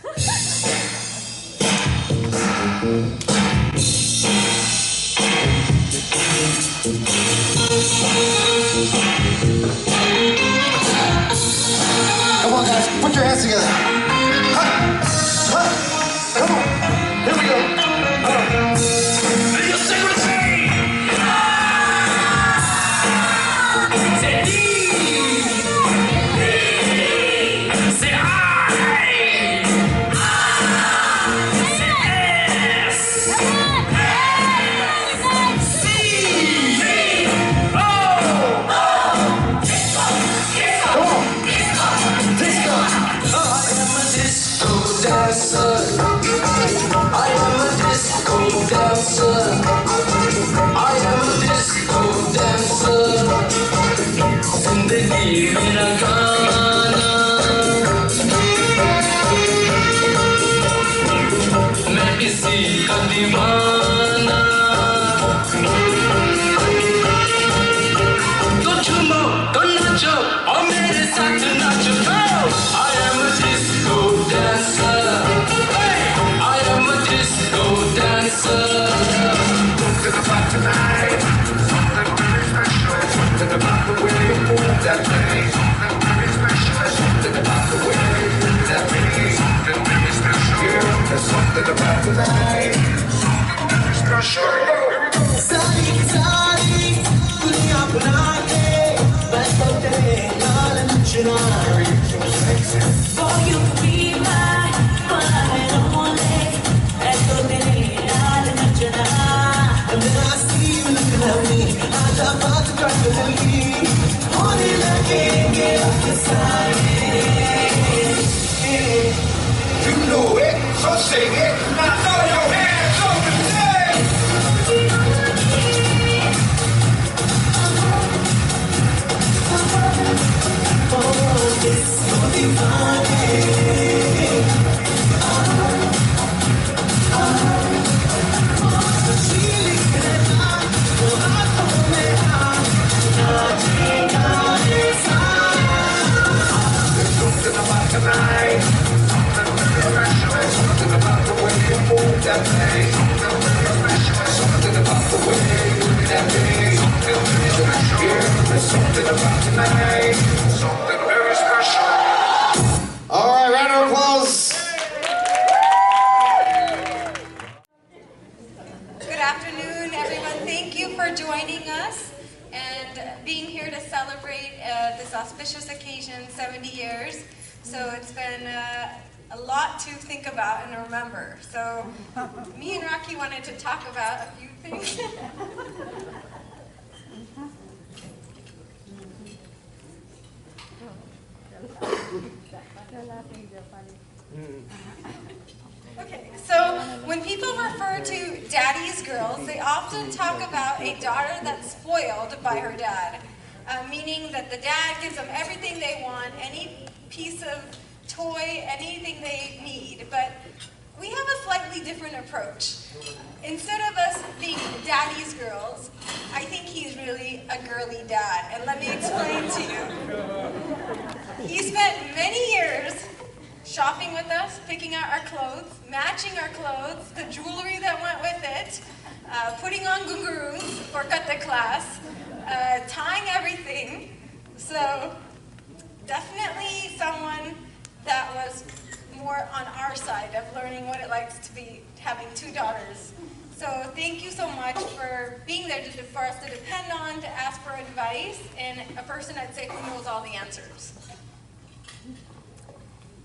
Come on, guys, put your hands together. Come on, here we go. You say what say. Say D. Say I. Say S. C. O. Come on. Disco. I am a disco dancer. I am a disco dancer. I am a disco dancer. Zindagi mera gaana. Main kisi ka deewana. To chumo, to nacho, aur mere saath nacho. I am a disco dancer. I am a disco dancer. Something about tonight, something very special. Something about the way you move that thing. Something very special. Something about the way you move that thing. Something very special. Yeah, there's something about tonight. Something very special. Sari sari, dunya bana ke, bas tere naal nachna. Boy, you could be mine, but I don't want it. Esto tere naal nachna. And then I see you looking at me. Aja baat kar lagi, hone lagenge aapke saaye. You know it, so sing it. Now throw your hands up and say. Oh, disco divane. Tonight, something very special, something about the way you move that thing. Something very special, something about the way you do that thing. Something very special, yeah, there's something about tonight, something very special. All right, round of applause. Good afternoon, everyone. Thank you for joining us and being here to celebrate this auspicious occasion, 70 years. So it's been a lot to think about and remember. So me and Rocky wanted to talk about a few things. Okay, so when people refer to daddy's girls, they often talk about a daughter that's spoiled by her dad, meaning that the dad gives them everything they want, any piece of toy, anything they need. But we have a slightly different approach. Instead of us being daddy's girls, I think he's really a girly dad. And let me explain to you. He spent many years shopping with us, picking out our clothes, matching our clothes, the jewelry that went with it, putting on gungaroos for kata class, tying everything. So definitely someone that was more on our side of learning what it likes to be having two daughters. So thank you so much for being there for us to depend on, to ask for advice, and a person I'd say who knows all the answers.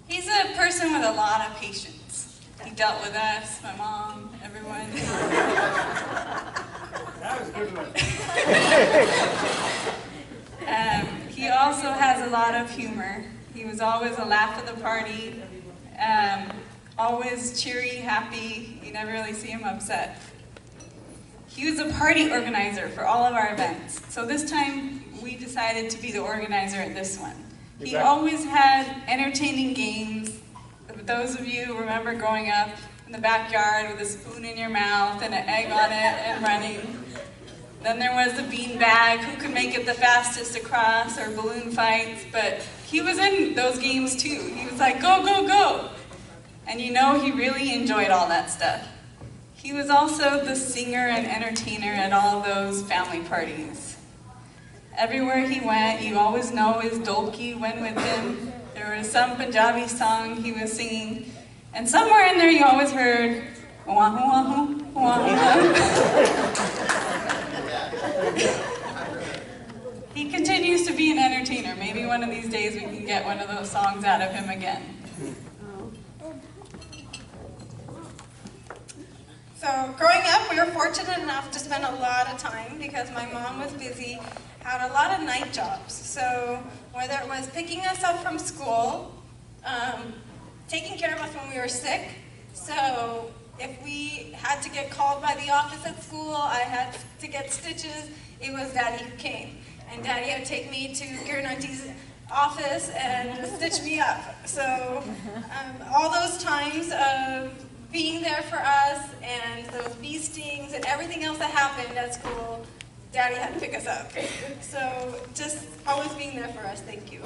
He's a person with a lot of patience. He dealt with us, my mom, everyone. That was a good one. He also has a lot of humor. He was always a laugh of the party, always cheery, happy. You never really see him upset. He was a party organizer for all of our events. So this time we decided to be the organizer at this one. He always had entertaining games. Those of you remember growing up in the backyard with a spoon in your mouth and an egg on it and running. Then there was the bean bag, who could make it the fastest across, or balloon fights, but he was in those games too. He was like, go, go, go. And you know he really enjoyed all that stuff. He was also the singer and entertainer at all those family parties. Everywhere he went, you always know his dolki went with him. There was some Punjabi song he was singing, and somewhere in there you always heard, "Wahu wahu, wahu wahu." He continues to be an entertainer. Maybe one of these days we can get one of those songs out of him again. So growing up, we were fortunate enough to spend a lot of time because my mom was busy, had a lot of night jobs. So whether it was picking us up from school, taking care of us when we were sick. So if we had to get called by the office at school, I had to get stitches, it was Daddy who came. And Daddy would take me to Girananti's office and stitch me up. So all those times of being there for us and those bee stings and everything else that happened at school, Daddy had to pick us up. So just always being there for us, thank you.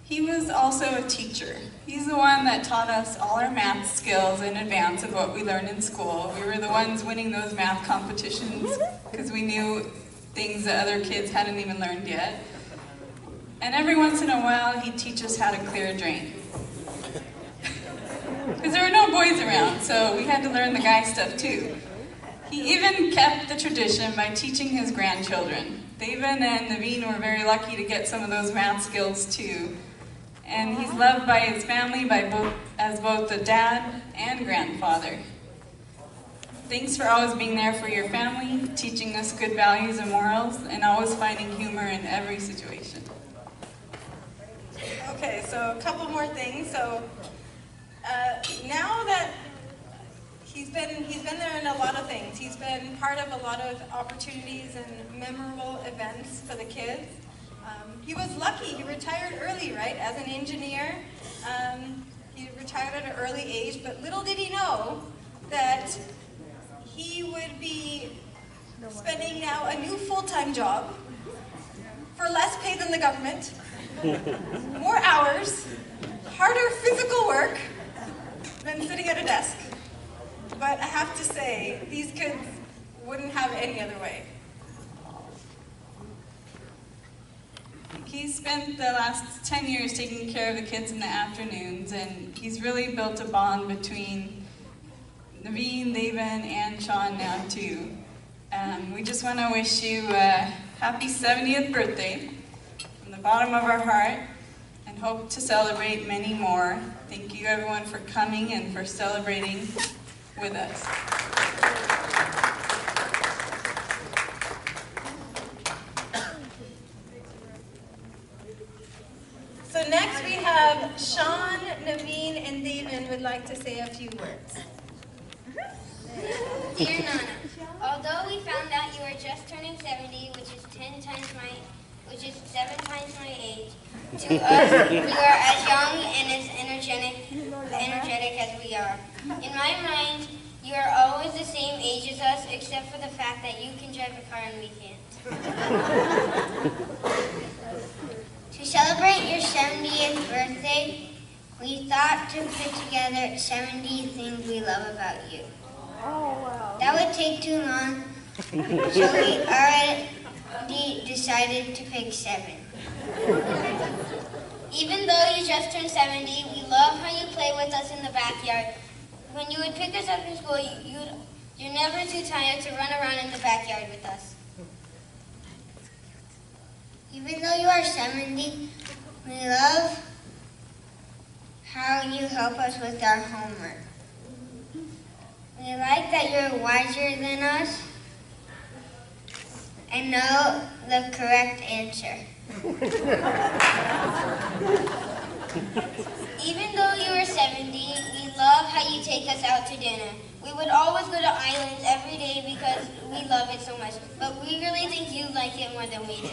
He was also a teacher. He's the one that taught us all our math skills in advance of what we learned in school. We were the ones winning those math competitions because we knew things that other kids hadn't even learned yet. And every once in a while, he'd teach us how to clear a drain. Because there were no boys around, so we had to learn the guy stuff too. He even kept the tradition by teaching his grandchildren. David and Naveen were very lucky to get some of those math skills too. And he's loved by his family as both a dad and grandfather. Thanks for always being there for your family, teaching us good values and morals, and always finding humor in every situation. Okay, so a couple more things. So now that he's been there in a lot of things. He's been part of a lot of opportunities and memorable events for the kids. He was lucky. He retired early, right? As an engineer, he retired at an early age. But little did he know that he would be spending now a new full-time job for less pay than the government, more hours, harder physical work than sitting at a desk. But I have to say, these kids wouldn't have it any other way. He's spent the last 10 years taking care of the kids in the afternoons, and he's really built a bond between Naveen, David, and Sean now too. We just want to wish you a happy 70th birthday from the bottom of our heart, and hope to celebrate many more. Thank you everyone for coming and for celebrating with us. So next we have Sean, Naveen, and David would like to say a few words. Dear Nana, although we found out you were just turning 70, which is 7 times my age, to us, you are as young and as energetic as we are. In my mind, you are always the same age as us, except for the fact that you can drive a car and we can't. To celebrate your 70th birthday, we thought to put together 70 things we love about you. Oh, wow. That would take too long, so we already decided to pick 7. Even though you just turned 70, we love how you play with us in the backyard. When you would pick us up from school, you're never too tired to run around in the backyard with us. Even though you are 70, we love how you help us with our homework. We like that you're wiser than us and know the correct answer. Even though you are 70, we love how you take us out to dinner. We would always go to islands every day because we love it so much, but we really think you like it more than we do.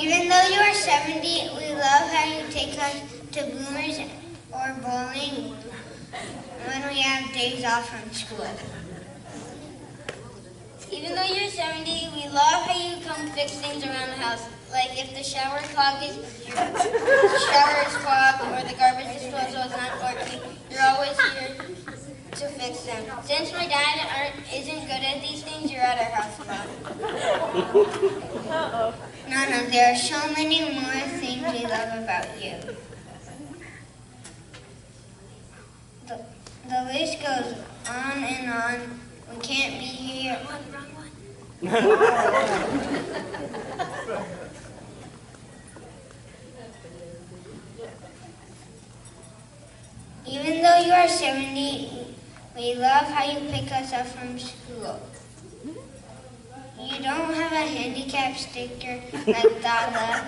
Even though you are 70, we love how you take us to Boomers or bowling when we have days off from school. Even though you're 70, 70, we love how you come fix things around the house. Like if the shower is clogged or the garbage disposal is not working, you're always here to fix them. Since my dad isn't good at these things, you're at our house a lot. Nana, there are so many more things we love about you. The list goes on and on. We can't be here. Wrong one. Even though you are 70, we love how you pick us up from school. You don't have a handicap sticker like Dada,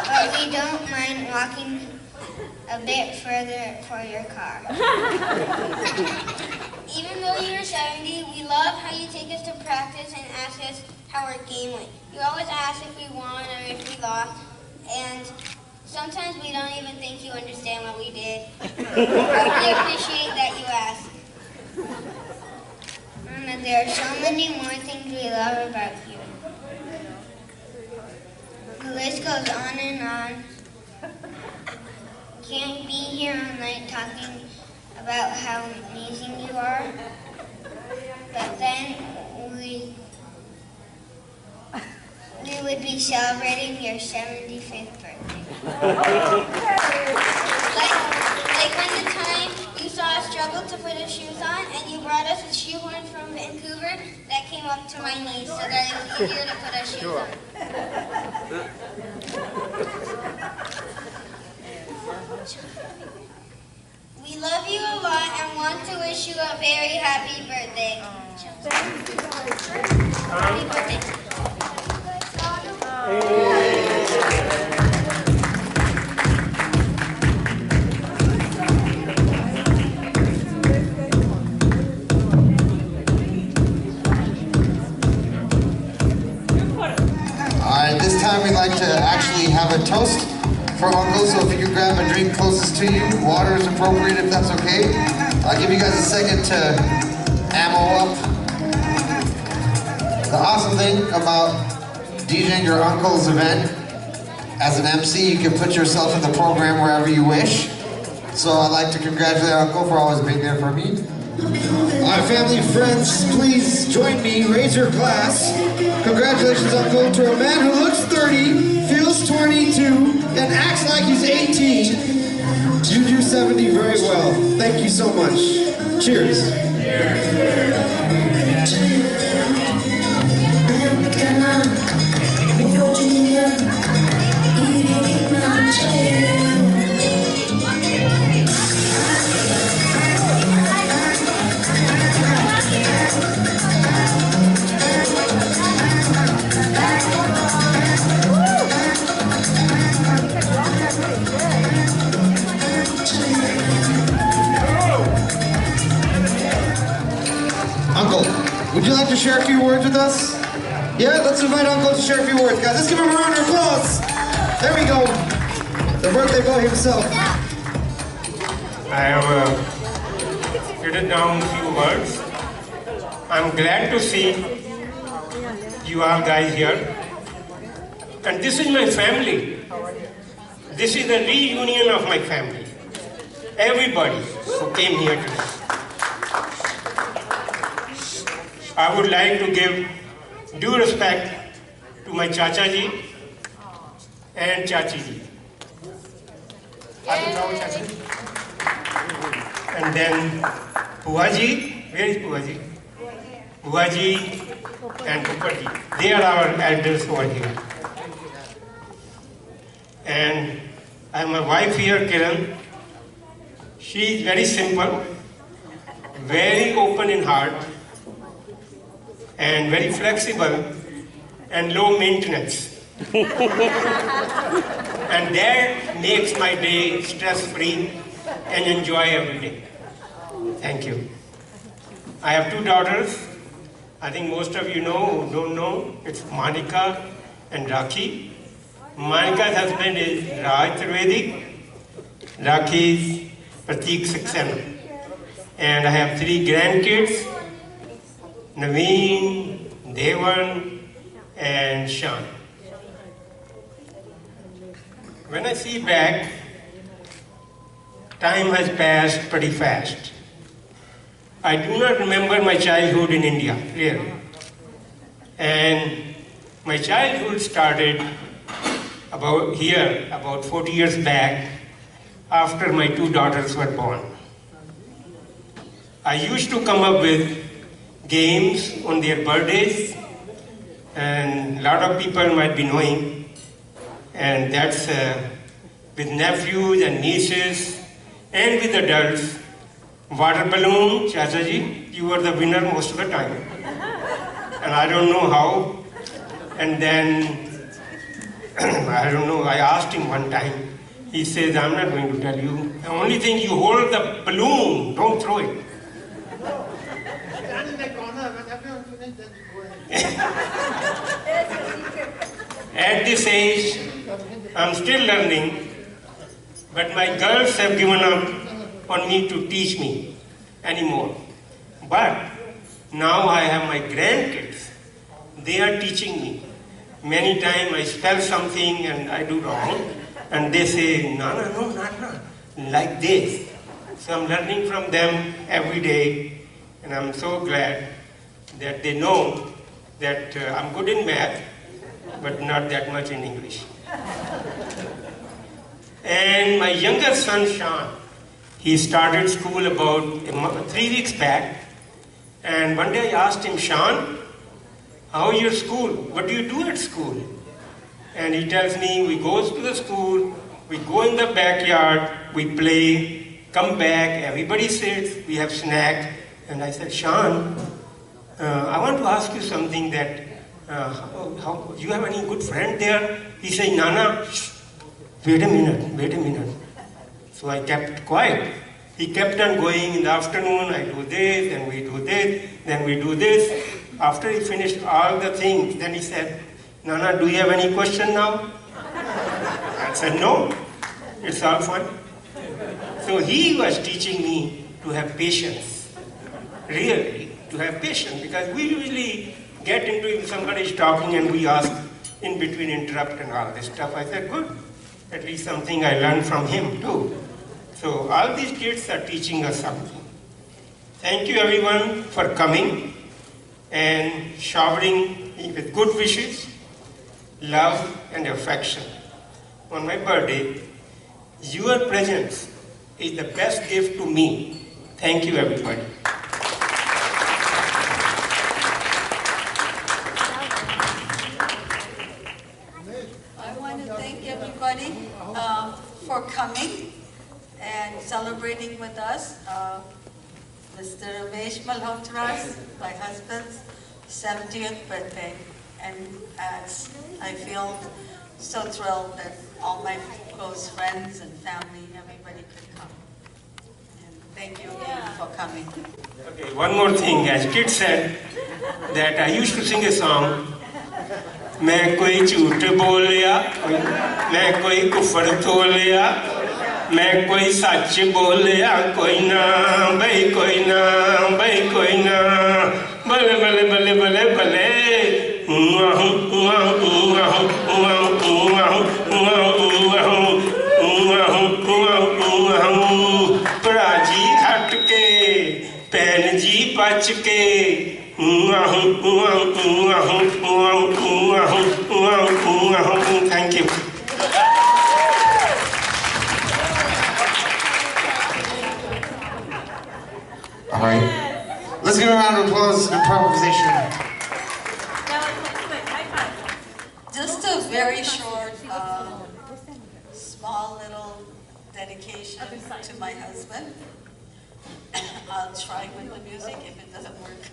but we don't mind walking a bit further for your car. Even though you're 70, we love how you take us to practice and ask us how our game went. You always ask if we won or if we lost, and sometimes we don't even think you understand what we did. We appreciate that you ask. And there are so many more things we love about you. The list goes on and on. Can't be here all night talking about how amazing you are, but then we would be celebrating your 75th birthday. Like when the time you saw us struggle to put our shoes on and you brought us a shoehorn from Vancouver that came up to my knees so that it was easier to put our shoes on. We love you a lot and want to wish you a very happy birthday. Happy birthday. Alright, this time we'd like to actually have a toast for Uncle, so if you could grab a drink closest to you, water is appropriate if that's okay. I'll give you guys a second to ammo up. The awesome thing about DJing your uncle's event, as an MC, you can put yourself in the program wherever you wish. So I'd like to congratulate Uncle for always being there for me. Alright, family and friends, please join me, raise your glass. Congratulations, Uncle, to a man who looks 30, feels 22, and acts like he's 18. You do 70 very well. Thank you so much. Cheers. Uncle, would you like to share a few words with us? Yeah, let's invite Uncle to share a few words, guys. Let's give him a round of applause. There we go. The birthday boy himself. I have written down a few words. I'm glad to see you all guys here. And this is my family. This is the reunion of my family. Everybody who came here today. I would like to give due respect to my Chacha ji and Chachi ji. And then Pua ji, where is Pua ji? Pua ji and Pupar ji. They are our elders over here. And I have my wife here, Kiran. She is very simple, very open in heart, and very flexible and low maintenance. And that makes my day stress-free and enjoy every day. Thank you. I have two daughters. I think most of you know, who don't know, it's Monica and Rakhi. Monica's husband is Raj Trivedi. Rakhi's Pratik Saxena. And I have three grandkids. Naveen, Devan, and Sean. When I see back, time has passed pretty fast. I do not remember my childhood in India, really. And my childhood started about 40 years back, after my two daughters were born. I used to come up with games on their birthdays, and a lot of people might be knowing, and that's with nephews and nieces, and with adults. Water balloon, Chachaji, you were the winner most of the time. And I don't know how. And then, I don't know, I asked him one time. He says, I'm not going to tell you. The only thing, you hold the balloon, don't throw it. At this age, I'm still learning, but my girls have given up on me to teach me anymore. But now I have my grandkids. They are teaching me. Many times I spell something and I do wrong, and they say, Nana, no, not like this. So I'm learning from them every day, and I'm so glad that they know that I'm good in math, but not that much in English. And my youngest son, Sean, he started school about 3 weeks back, and one day I asked him, Sean, how is your school? What do you do at school? And he tells me, we go to the school, we go in the backyard, we play, come back, everybody sits, we have snack. And I said, Sean, I want to ask you something that, you have any good friend there? He said, Nana, shh, wait a minute. So I kept quiet. He kept on going. In the afternoon, I do this, then we do this, then we do this. After he finished all the things, then he said, Nana, do you have any question now? I said, no, it's all fine. So he was teaching me to have patience, really, to have patience, because we usually get into if somebody is talking and we ask in between, interrupt and all this stuff. I said, good, at least something I learned from him too. So all these kids are teaching us something. Thank you everyone for coming and showering me with good wishes, love and affection. On my birthday, your presence is the best gift to me. Thank you everybody. I want to thank everybody for coming and celebrating with us. Mr. Ramesh Malhotras, my husband's 70th birthday. And I feel so thrilled that all my close friends and family, everybody could come. And thank you again for coming. Okay, one more thing. As Kid said, that I used to sing a song, मैं कोई झूठ बोलिया, मैं कोई कुफर तोलिया, मैं कोई सच बोलिया, कोई ना, भाई कोई ना, भाई कोई ना, बले बले बले बले बले, प्राजी हट के, पैन जी बच के, thank you. All right. Let's give a round of applause and improvisation. Just a very short, small little dedication to my husband. I'll try with the music if it doesn't work.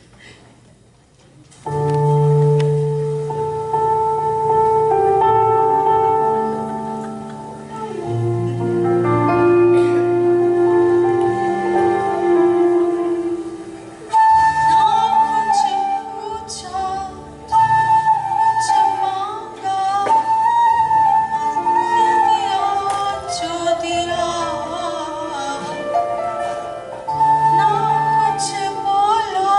ना कुछ बोलो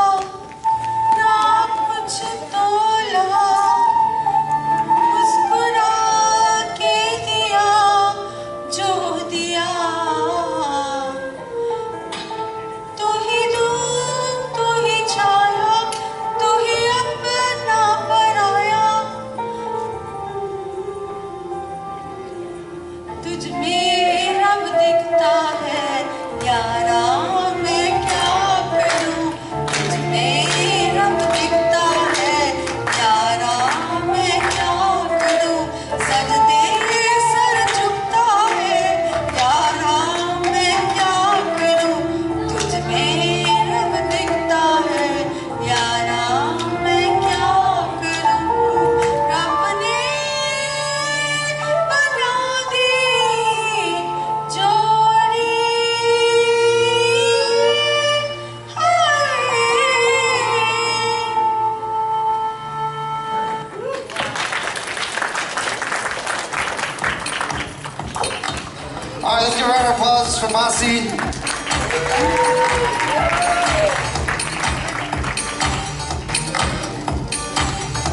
Roxy.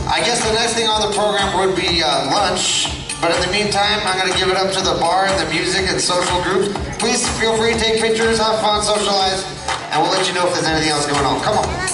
I guess the next thing on the program would be lunch, but in the meantime, I'm going to give it up to the bar and the music and social groups. Please feel free to take pictures, have fun, socialize, and we'll let you know if there's anything else going on. Come on.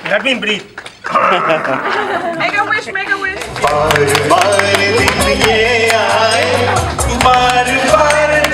Let me breathe. Make a wish, make a wish. बार बार दिन ये आए, बार बार